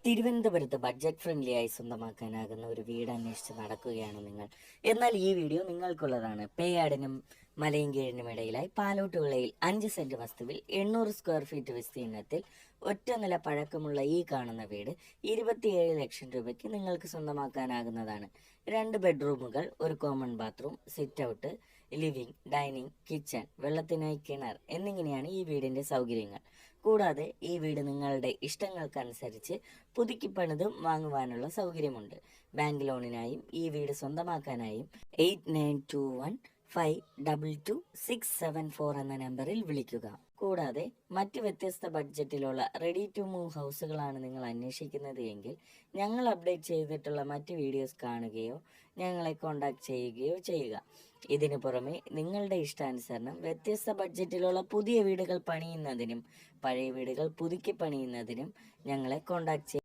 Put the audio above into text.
തിരുവനന്തപുരത്ത് budget friendly ആയി സ്വന്തമാക്കാനാകുന്ന ഒരു വീട് അന്വേഷിച്ച് നടക്കുകയാണ് നിങ്ങൾ. എന്നാൽ ഈ വീഡിയോ നിങ്ങൾക്കുള്ളതാണ്. പേയാടിനും മലയൻകീഴിനും ഇടയിലായി പാലോട്ടുവിളയിൽ 5 സെന്റ് വസ്തുവിൽ 800 സ്ക്വയർ ഫീറ്റ് വിസ്തീർണത്തിൽ ഒറ്റ നില പഴക്കമുള്ള ഈ കാണുന്ന വീട് 27 ലക്ഷം രൂപയ്ക്ക് നിങ്ങൾക്ക് സ്വന്തമാക്കാനാകുന്നതാണ്. 2 ബെഡ്റൂമുകൾ, ഒരു common bathroom, sit out, living, dining, kitchen, വെള്ളത്തിനായി കിണർ എന്നിങ്ങനെയാണ് ഈ വീടിന്റെ സൗകര്യങ്ങൾ. കൂടാതെ ഈ വീട് നിങ്ങളുടെ ഇഷ്ടങ്ങൾക്കനുസരിച്ച് പുതുക്കി പണിതും വാങ്ങുവാനുള്ള സൗകര്യമുണ്ട്. ബാങ്ക് ലോണിനായും ഈ വീട് സ്വന്തമാക്കാനായും 8921522674 എന്ന നമ്പറിൽ വിളിക്കുക. കൂടാതെ മറ്റ് വ്യത്യസ്ത ബഡ്ജറ്റിലുള്ള റെഡി ടു മൂവ് ഹൗസുകളാണ് നിങ്ങൾ അന്വേഷിക്കുന്നത് എങ്കിൽ ഞങ്ങൾ അപ്ഡേറ്റ് ചെയ്തിട്ടുള്ള മറ്റ് വീഡിയോസ് കാണുകയോ ഞങ്ങളെ കോൺടാക്ട് ചെയ്യുകയോ ചെയ്യുക. ഇതിനു പുറമെ നിങ്ങളുടെ ഇഷ്ടാനുസരണം വ്യത്യസ്ത ബഡ്ജറ്റിലുള്ള പുതിയ വീടുകൾ പണിയുന്നതിനും പഴയ വീടുകൾ പുതുക്കി പണിയുന്നതിനും ഞങ്ങളെ കോൺടാക്ട്